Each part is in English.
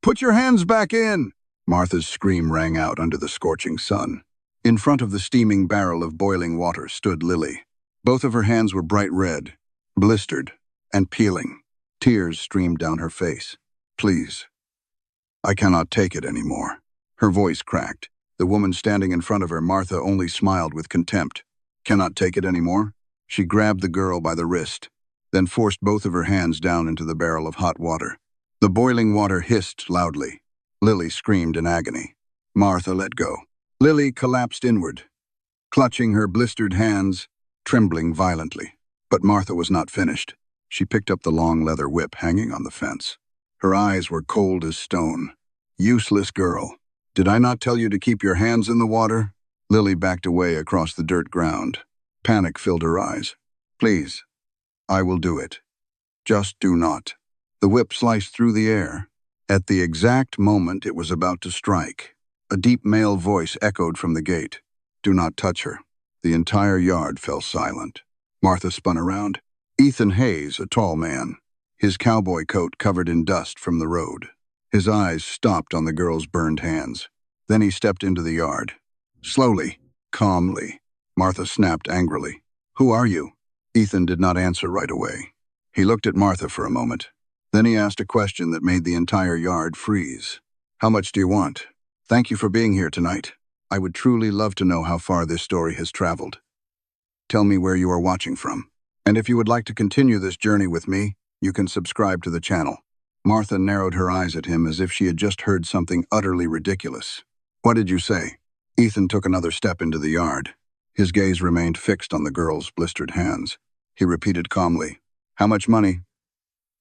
Put your hands back in! Martha's scream rang out under the scorching sun. In front of the steaming barrel of boiling water stood Lily. Both of her hands were bright red, blistered, and peeling. Tears streamed down her face. Please. I cannot take it anymore. Her voice cracked. The woman standing in front of her, Martha, only smiled with contempt. Cannot take it anymore? She grabbed the girl by the wrist, then forced both of her hands down into the barrel of hot water. The boiling water hissed loudly. Lily screamed in agony. Martha let go. Lily collapsed inward, clutching her blistered hands, trembling violently. But Martha was not finished. She picked up the long leather whip hanging on the fence. Her eyes were cold as stone. Useless girl. Did I not tell you to keep your hands in the water? Lily backed away across the dirt ground. Panic filled her eyes. Please, I will do it. Just do not. The whip sliced through the air. At the exact moment it was about to strike, a deep male voice echoed from the gate. Do not touch her. The entire yard fell silent. Martha spun around. Ethan Hayes, a tall man, his cowboy coat covered in dust from the road. His eyes stopped on the girl's burned hands. Then he stepped into the yard. Slowly, calmly. Martha snapped angrily. Who are you? Ethan did not answer right away. He looked at Martha for a moment. Then he asked a question that made the entire yard freeze. How much do you want? Thank you for being here tonight. I would truly love to know how far this story has traveled. Tell me where you are watching from. And if you would like to continue this journey with me, you can subscribe to the channel. Martha narrowed her eyes at him as if she had just heard something utterly ridiculous. What did you say? Ethan took another step into the yard. His gaze remained fixed on the girl's blistered hands. He repeated calmly, How much money?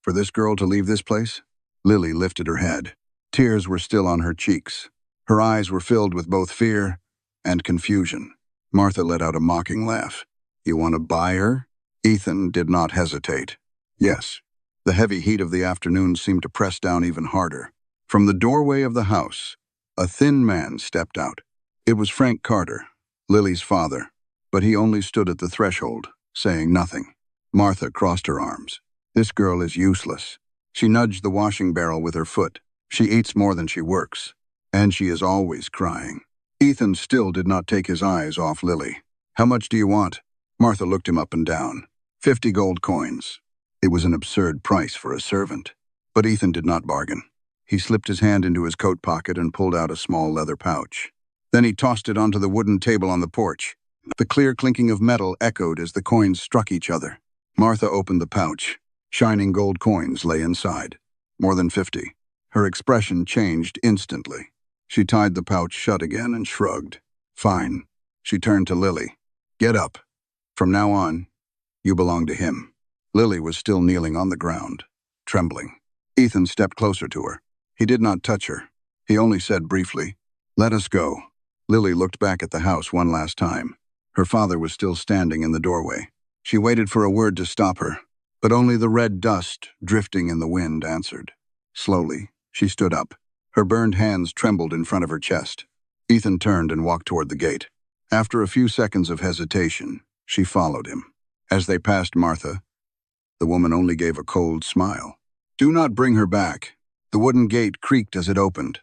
For this girl to leave this place? Lily lifted her head. Tears were still on her cheeks. Her eyes were filled with both fear and confusion. Martha let out a mocking laugh. You want to buy her? Ethan did not hesitate. Yes. The heavy heat of the afternoon seemed to press down even harder. From the doorway of the house, a thin man stepped out. It was Frank Carter, Lily's father, but he only stood at the threshold, saying nothing. Martha crossed her arms. This girl is useless. She nudged the washing barrel with her foot. She eats more than she works, and she is always crying. Ethan still did not take his eyes off Lily. How much do you want? Martha looked him up and down. 50 gold coins. It was an absurd price for a servant. But Ethan did not bargain. He slipped his hand into his coat pocket and pulled out a small leather pouch. Then he tossed it onto the wooden table on the porch. The clear clinking of metal echoed as the coins struck each other. Martha opened the pouch. Shining gold coins lay inside. More than 50. Her expression changed instantly. She tied the pouch shut again and shrugged. Fine. She turned to Lily. Get up. From now on, you belong to him. Lily was still kneeling on the ground, trembling. Ethan stepped closer to her. He did not touch her. He only said briefly, Let us go. Lily looked back at the house one last time. Her father was still standing in the doorway. She waited for a word to stop her, but only the red dust drifting in the wind answered. Slowly, she stood up. Her burned hands trembled in front of her chest. Ethan turned and walked toward the gate. After a few seconds of hesitation, she followed him. As they passed Martha, the woman only gave a cold smile. Do not bring her back. The wooden gate creaked as it opened.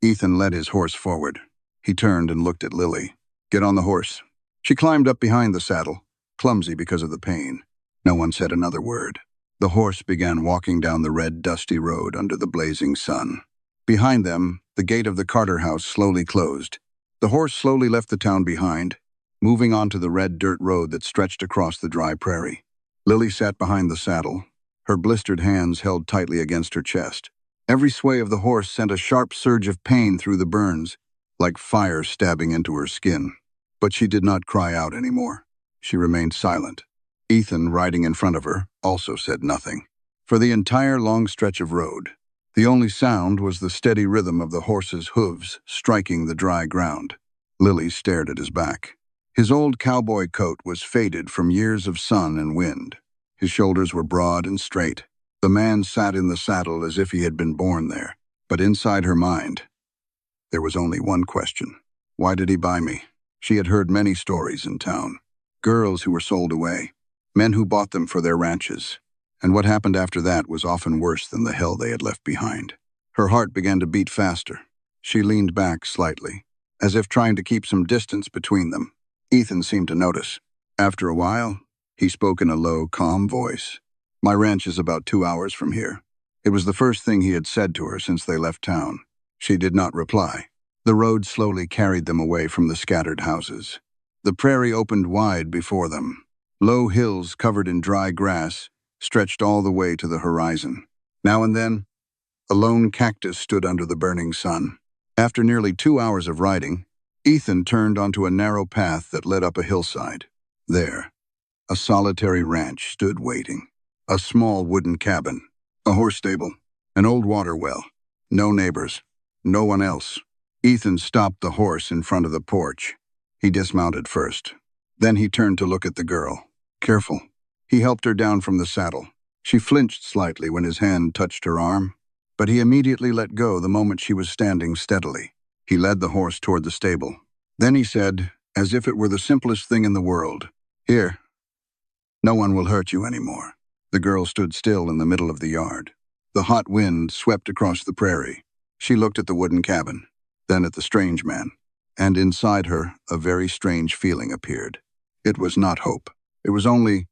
Ethan led his horse forward. He turned and looked at Lily. Get on the horse. She climbed up behind the saddle, clumsy because of the pain. No one said another word. The horse began walking down the red, dusty road under the blazing sun. Behind them, the gate of the Carter house slowly closed. The horse slowly left the town behind, moving onto the red dirt road that stretched across the dry prairie. Lily sat behind the saddle, her blistered hands held tightly against her chest. Every sway of the horse sent a sharp surge of pain through the burns, like fire stabbing into her skin. But she did not cry out anymore. She remained silent. Ethan, riding in front of her, also said nothing. For the entire long stretch of road, the only sound was the steady rhythm of the horse's hooves striking the dry ground. Lily stared at his back. His old cowboy coat was faded from years of sun and wind. His shoulders were broad and straight. The man sat in the saddle as if he had been born there. But inside her mind, there was only one question. Why did he buy me? She had heard many stories in town. Girls who were sold away. Men who bought them for their ranches. And what happened after that was often worse than the hell they had left behind. Her heart began to beat faster. She leaned back slightly, as if trying to keep some distance between them. Ethan seemed to notice. After a while, he spoke in a low, calm voice. "My ranch is about 2 hours from here." It was the first thing he had said to her since they left town. She did not reply. The road slowly carried them away from the scattered houses. The prairie opened wide before them. Low hills covered in dry grass stretched all the way to the horizon. Now and then, a lone cactus stood under the burning sun. After nearly 2 hours of riding, Ethan turned onto a narrow path that led up a hillside. There, a solitary ranch stood waiting. A small wooden cabin, a horse stable, an old water well. No neighbors, no one else. Ethan stopped the horse in front of the porch. He dismounted first. Then he turned to look at the girl. Careful. He helped her down from the saddle. She flinched slightly when his hand touched her arm, but he immediately let go the moment she was standing steadily. He led the horse toward the stable. Then he said, as if it were the simplest thing in the world, "Here, no one will hurt you anymore." The girl stood still in the middle of the yard. The hot wind swept across the prairie. She looked at the wooden cabin, then at the strange man, and inside her a very strange feeling appeared. It was not hope. It was only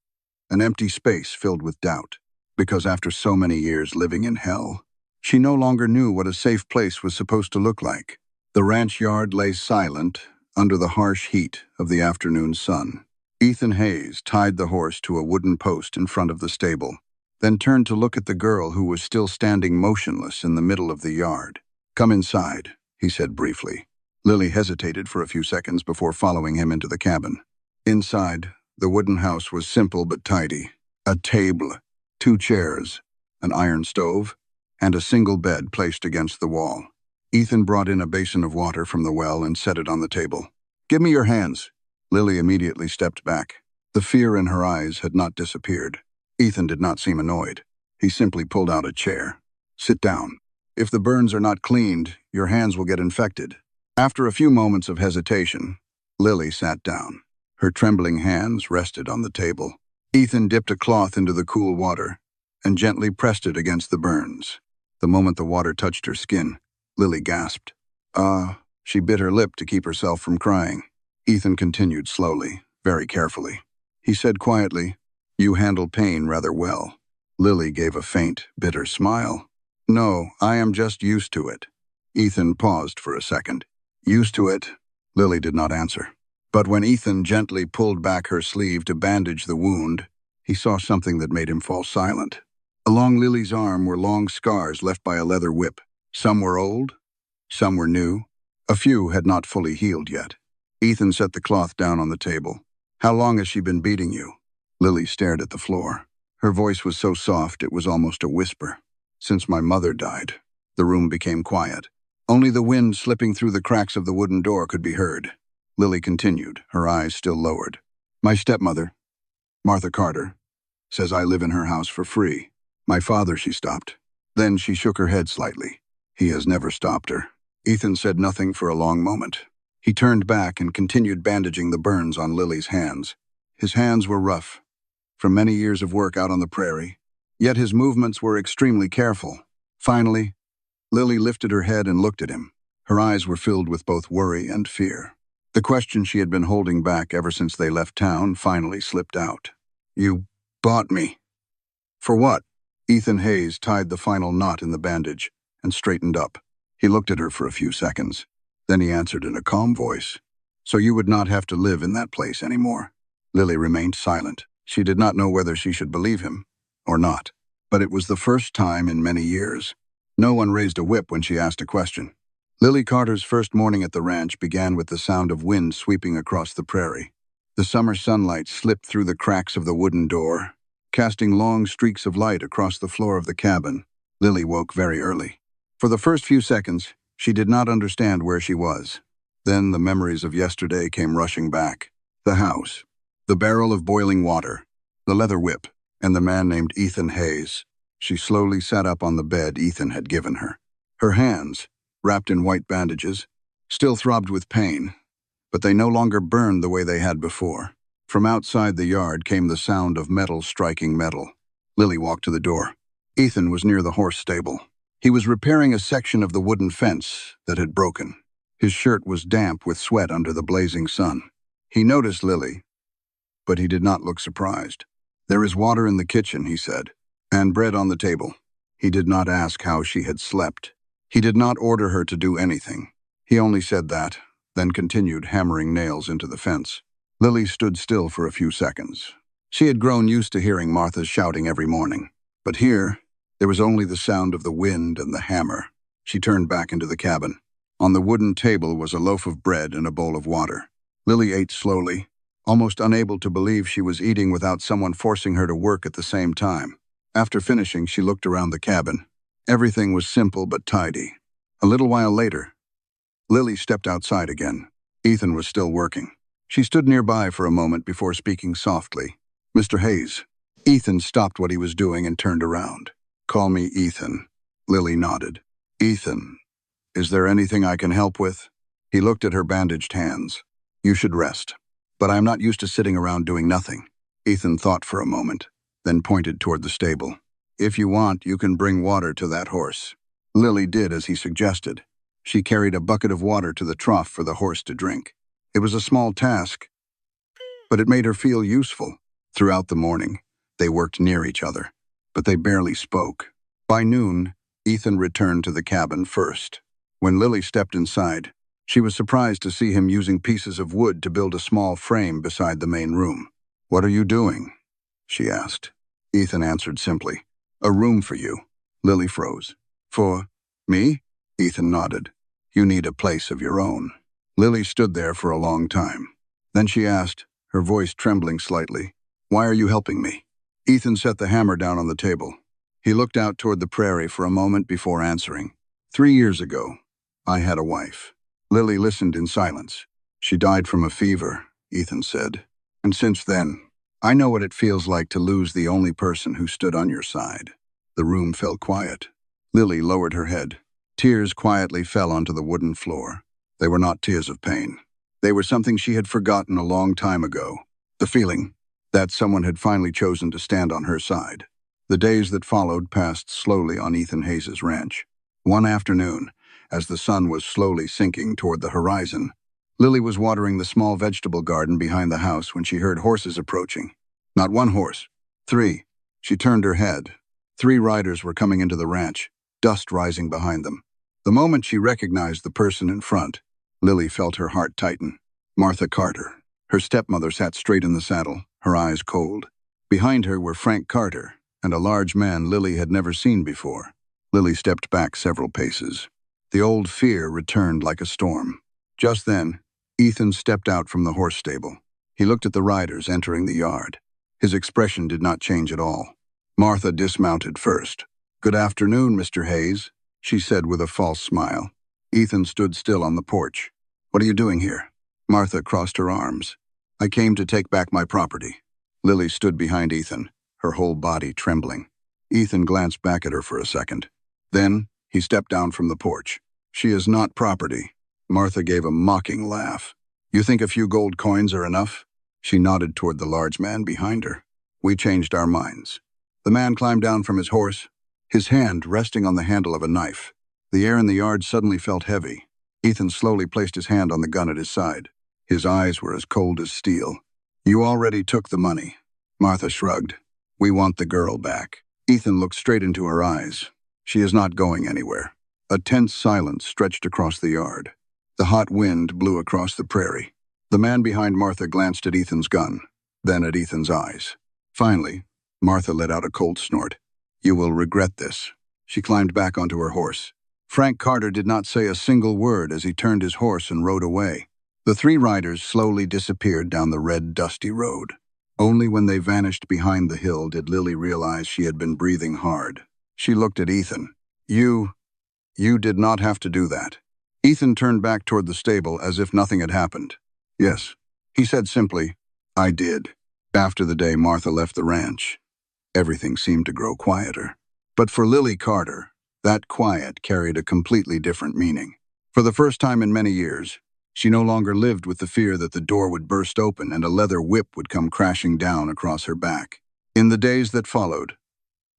an empty space filled with doubt, because after so many years living in hell, she no longer knew what a safe place was supposed to look like. The ranch yard lay silent under the harsh heat of the afternoon sun. Ethan Hayes tied the horse to a wooden post in front of the stable, then turned to look at the girl who was still standing motionless in the middle of the yard. "Come inside," he said briefly. Lily hesitated for a few seconds before following him into the cabin. Inside, the wooden house was simple but tidy. A table, 2 chairs, an iron stove, and a single bed placed against the wall. Ethan brought in a basin of water from the well and set it on the table. "Give me your hands." Lily immediately stepped back. The fear in her eyes had not disappeared. Ethan did not seem annoyed. He simply pulled out a chair. "Sit down. If the burns are not cleaned, your hands will get infected." After a few moments of hesitation, Lily sat down. Her trembling hands rested on the table. Ethan dipped a cloth into the cool water and gently pressed it against the burns. The moment the water touched her skin, Lily gasped. She bit her lip to keep herself from crying. Ethan continued slowly, very carefully. He said quietly, "You handle pain rather well." Lily gave a faint, bitter smile. "No, I am just used to it." Ethan paused for a second. "Used to it?" Lily did not answer. But when Ethan gently pulled back her sleeve to bandage the wound, he saw something that made him fall silent. Along Lily's arm were long scars left by a leather whip. Some were old, some were new. A few had not fully healed yet. Ethan set the cloth down on the table. "How long has she been beating you?" Lily stared at the floor. Her voice was so soft it was almost a whisper. "Since my mother died." The room became quiet. Only the wind slipping through the cracks of the wooden door could be heard. Lily continued, her eyes still lowered. "My stepmother, Martha Carter, says I live in her house for free. My father," she stopped. Then she shook her head slightly. "He has never stopped her." Ethan said nothing for a long moment. He turned back and continued bandaging the burns on Lily's hands. His hands were rough, from many years of work out on the prairie, yet his movements were extremely careful. Finally, Lily lifted her head and looked at him. Her eyes were filled with both worry and fear. The question she had been holding back ever since they left town finally slipped out. "You bought me. For what?" Ethan Hayes tied the final knot in the bandage and straightened up. He looked at her for a few seconds. Then he answered in a calm voice, "So you would not have to live in that place anymore." Lily remained silent. She did not know whether she should believe him or not. But it was the first time in many years. No one raised a whip when she asked a question. Lily Carter's first morning at the ranch began with the sound of wind sweeping across the prairie. The summer sunlight slipped through the cracks of the wooden door, casting long streaks of light across the floor of the cabin. Lily woke very early. For the first few seconds, she did not understand where she was. Then the memories of yesterday came rushing back. The house, the barrel of boiling water, the leather whip, and the man named Ethan Hayes. She slowly sat up on the bed Ethan had given her. Her hands, wrapped in white bandages, still throbbed with pain, but they no longer burned the way they had before. From outside the yard came the sound of metal striking metal. Lily walked to the door. Ethan was near the horse stable. He was repairing a section of the wooden fence that had broken. His shirt was damp with sweat under the blazing sun. He noticed Lily, but he did not look surprised. "There is water in the kitchen," he said, "and bread on the table." He did not ask how she had slept. He did not order her to do anything. He only said that, then continued hammering nails into the fence. Lily stood still for a few seconds. She had grown used to hearing Martha's shouting every morning. But here, there was only the sound of the wind and the hammer. She turned back into the cabin. On the wooden table was a loaf of bread and a bowl of water. Lily ate slowly, almost unable to believe she was eating without someone forcing her to work at the same time. After finishing, she looked around the cabin. Everything was simple but tidy. A little while later, Lily stepped outside again. Ethan was still working. She stood nearby for a moment before speaking softly. "Mr. Hayes." Ethan stopped what he was doing and turned around. "Call me Ethan." Lily nodded. "Ethan, is there anything I can help with?" He looked at her bandaged hands. "You should rest. But I am not used to sitting around doing nothing." Ethan thought for a moment, then pointed toward the stable. "If you want, you can bring water to that horse." Lily did as he suggested. She carried a bucket of water to the trough for the horse to drink. It was a small task, but it made her feel useful. Throughout the morning, they worked near each other, but they barely spoke. By noon, Ethan returned to the cabin first. When Lily stepped inside, she was surprised to see him using pieces of wood to build a small frame beside the main room. "What are you doing?" she asked. Ethan answered simply, "A room for you." Lily froze. "For me?" Ethan nodded. "You need a place of your own." Lily stood there for a long time. Then she asked, her voice trembling slightly, "Why are you helping me?" Ethan set the hammer down on the table. He looked out toward the prairie for a moment before answering. 3 years ago, I had a wife." Lily listened in silence. "She died from a fever," Ethan said. "And since then, I know what it feels like to lose the only person who stood on your side." The room fell quiet. Lily lowered her head. Tears quietly fell onto the wooden floor. They were not tears of pain. They were something she had forgotten a long time ago. The feeling that someone had finally chosen to stand on her side. The days that followed passed slowly on Ethan Hayes' ranch. One afternoon, as the sun was slowly sinking toward the horizon, Lily was watering the small vegetable garden behind the house when she heard horses approaching. Not one horse, 3. She turned her head. 3 riders were coming into the ranch, dust rising behind them. The moment she recognized the person in front, Lily felt her heart tighten. Martha Carter. Her stepmother sat straight in the saddle, her eyes cold. Behind her were Frank Carter and a large man Lily had never seen before. Lily stepped back several paces. The old fear returned like a storm. Just then, Ethan stepped out from the horse stable. He looked at the riders entering the yard. His expression did not change at all. Martha dismounted first. "Good afternoon, Mr. Hayes," she said with a false smile. Ethan stood still on the porch. "What are you doing here?" Martha crossed her arms. "I came to take back my property." Lily stood behind Ethan, her whole body trembling. Ethan glanced back at her for a second. Then, he stepped down from the porch. "She is not property." Martha gave a mocking laugh. "You think a few gold coins are enough?" She nodded toward the large man behind her. "We changed our minds." The man climbed down from his horse, his hand resting on the handle of a knife. The air in the yard suddenly felt heavy. Ethan slowly placed his hand on the gun at his side. His eyes were as cold as steel. "You already took the money." Martha shrugged. "We want the girl back." Ethan looked straight into her eyes. "She is not going anywhere." A tense silence stretched across the yard. The hot wind blew across the prairie. The man behind Martha glanced at Ethan's gun, then at Ethan's eyes. Finally, Martha let out a cold snort. "You will regret this." She climbed back onto her horse. Frank Carter did not say a single word as he turned his horse and rode away. The 3 riders slowly disappeared down the red, dusty road. Only when they vanished behind the hill did Lily realize she had been breathing hard. She looked at Ethan. You did not have to do that." Ethan turned back toward the stable as if nothing had happened. "Yes," he said simply, "I did." After the day Martha left the ranch, everything seemed to grow quieter. But for Lily Carter, that quiet carried a completely different meaning. For the first time in many years, she no longer lived with the fear that the door would burst open and a leather whip would come crashing down across her back. In the days that followed,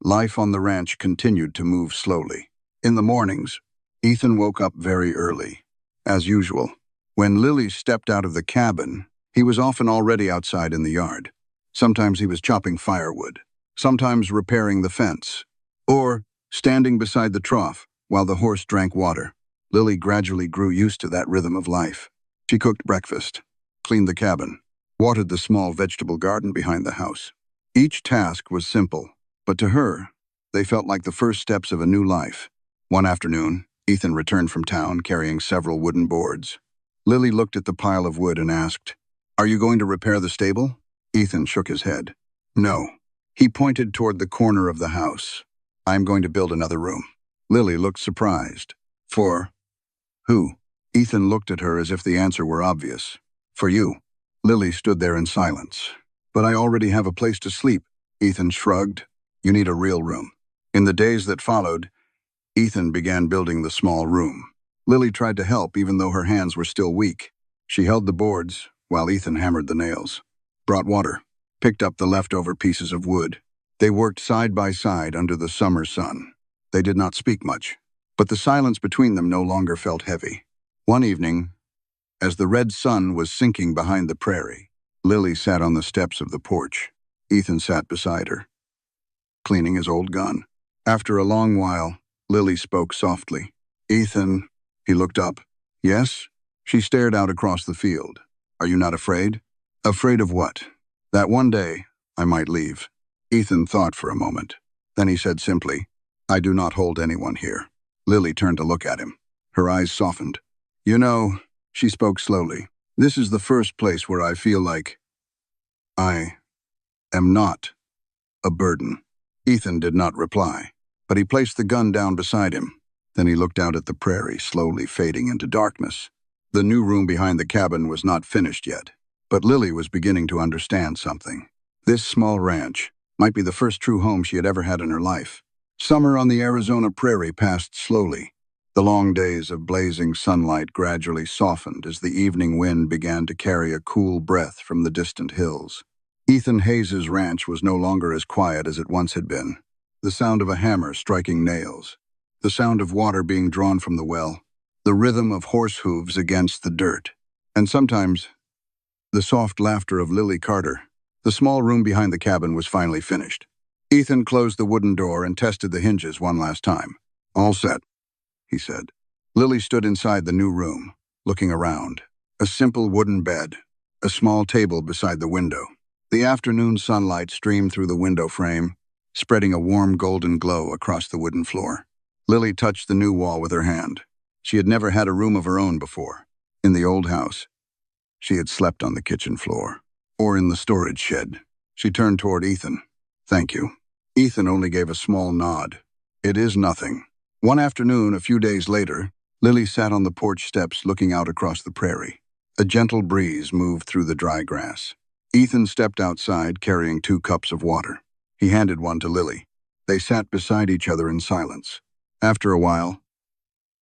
life on the ranch continued to move slowly. In the mornings, Ethan woke up very early. As usual, when Lily stepped out of the cabin, he was often already outside in the yard. Sometimes he was chopping firewood, sometimes repairing the fence, or standing beside the trough while the horse drank water. Lily gradually grew used to that rhythm of life. She cooked breakfast, cleaned the cabin, watered the small vegetable garden behind the house. Each task was simple, but to her, they felt like the first steps of a new life. One afternoon, Ethan returned from town carrying several wooden boards. Lily looked at the pile of wood and asked, "Are you going to repair the stable?" Ethan shook his head. "No." He pointed toward the corner of the house. "I'm going to build another room." Lily looked surprised. "For who?" Ethan looked at her as if the answer were obvious. "For you." Lily stood there in silence. "But I already have a place to sleep." Ethan shrugged. "You need a real room." In the days that followed, Ethan began building the small room. Lily tried to help even though her hands were still weak. She held the boards while Ethan hammered the nails, brought water, picked up the leftover pieces of wood. They worked side by side under the summer sun. They did not speak much, but the silence between them no longer felt heavy. One evening, as the red sun was sinking behind the prairie, Lily sat on the steps of the porch. Ethan sat beside her, cleaning his old gun. After a long while, Lily spoke softly. "Ethan," he looked up. "Yes?" She stared out across the field. "Are you not afraid?" "Afraid of what?" "That one day, I might leave." Ethan thought for a moment. Then he said simply, "I do not hold anyone here." Lily turned to look at him. Her eyes softened. "You know," she spoke slowly, "this is the first place where I feel like I am not a burden." Ethan did not reply, but he placed the gun down beside him. Then he looked out at the prairie, slowly fading into darkness. The new room behind the cabin was not finished yet, but Lily was beginning to understand something. This small ranch might be the first true home she had ever had in her life. Summer on the Arizona prairie passed slowly. The long days of blazing sunlight gradually softened as the evening wind began to carry a cool breath from the distant hills. Ethan Hayes's ranch was no longer as quiet as it once had been. The sound of a hammer striking nails, the sound of water being drawn from the well, the rhythm of horse hooves against the dirt, and sometimes the soft laughter of Lily Carter. The small room behind the cabin was finally finished. Ethan closed the wooden door and tested the hinges one last time. "All set," he said. Lily stood inside the new room, looking around. A simple wooden bed, a small table beside the window. The afternoon sunlight streamed through the window frame, spreading a warm golden glow across the wooden floor. Lily touched the new wall with her hand. She had never had a room of her own before. In the old house, she had slept on the kitchen floor, or in the storage shed. She turned toward Ethan. "Thank you." Ethan only gave a small nod. "It is nothing." One afternoon, a few days later, Lily sat on the porch steps looking out across the prairie. A gentle breeze moved through the dry grass. Ethan stepped outside carrying 2 cups of water. He handed one to Lily. They sat beside each other in silence. After a while,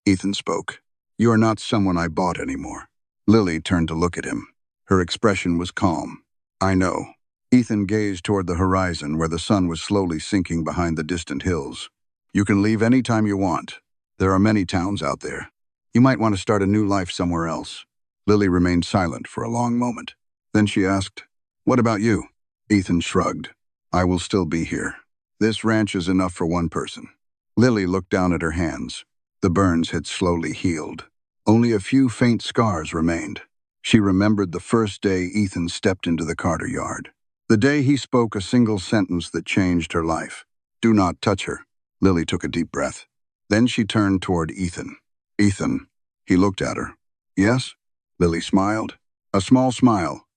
Ethan spoke. "You are not someone I bought anymore." Lily turned to look at him. Her expression was calm. "I know." Ethan gazed toward the horizon where the sun was slowly sinking behind the distant hills. "You can leave any time you want. There are many towns out there. You might want to start a new life somewhere else." Lily remained silent for a long moment. Then she asked, "What about you?" Ethan shrugged. "I will still be here. This ranch is enough for one person." Lily looked down at her hands. The burns had slowly healed. Only a few faint scars remained. She remembered the first day Ethan stepped into the Carter yard. The day he spoke a single sentence that changed her life. "Do not touch her." Lily took a deep breath. Then she turned toward Ethan. "Ethan." He looked at her. "Yes?" Lily smiled. A small smile,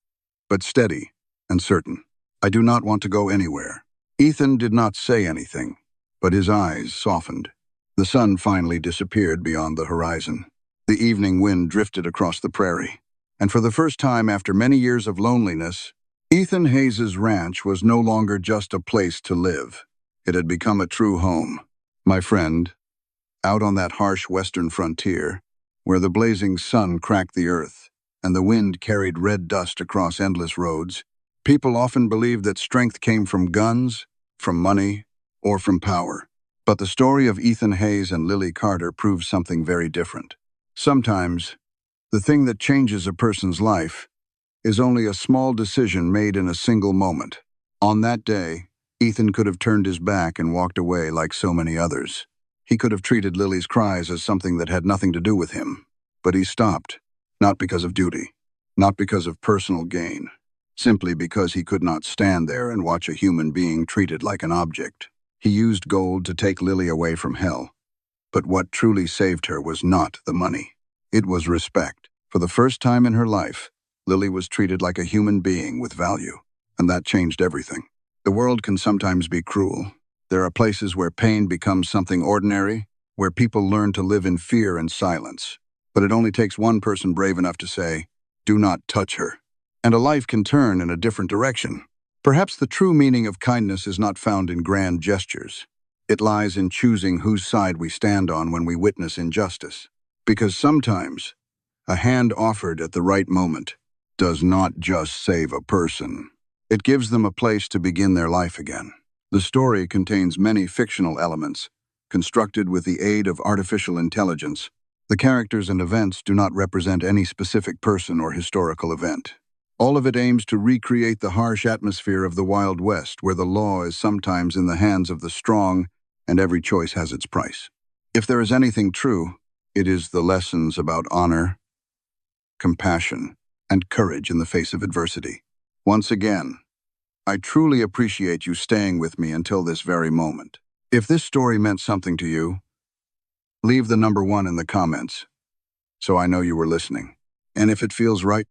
but steady and certain. "I do not want to go anywhere." Ethan did not say anything, but his eyes softened. The sun finally disappeared beyond the horizon. The evening wind drifted across the prairie, and for the first time after many years of loneliness, Ethan Hayes's ranch was no longer just a place to live. It had become a true home. My friend, out on that harsh western frontier, where the blazing sun cracked the earth and the wind carried red dust across endless roads, people often believed that strength came from guns, from money, or from power. But the story of Ethan Hayes and Lily Carter proves something very different. Sometimes, the thing that changes a person's life is only a small decision made in a single moment. On that day, Ethan could have turned his back and walked away like so many others. He could have treated Lily's cries as something that had nothing to do with him. But he stopped, not because of duty, not because of personal gain, simply because he could not stand there and watch a human being treated like an object. He used gold to take Lily away from hell. But what truly saved her was not the money. It was respect. For the first time in her life, Lily was treated like a human being with value, and that changed everything. The world can sometimes be cruel. There are places where pain becomes something ordinary, where people learn to live in fear and silence. But it only takes one person brave enough to say, "Do not touch her." And a life can turn in a different direction. Perhaps the true meaning of kindness is not found in grand gestures. It lies in choosing whose side we stand on when we witness injustice. Because sometimes, a hand offered at the right moment does not just save a person. It gives them a place to begin their life again. The story contains many fictional elements, constructed with the aid of artificial intelligence. The characters and events do not represent any specific person or historical event. All of it aims to recreate the harsh atmosphere of the Wild West, where the law is sometimes in the hands of the strong and every choice has its price. If there is anything true, it is the lessons about honor, compassion, and courage in the face of adversity. Once again, I truly appreciate you staying with me until this very moment. If this story meant something to you, leave the number 1 in the comments so I know you were listening. And if it feels right,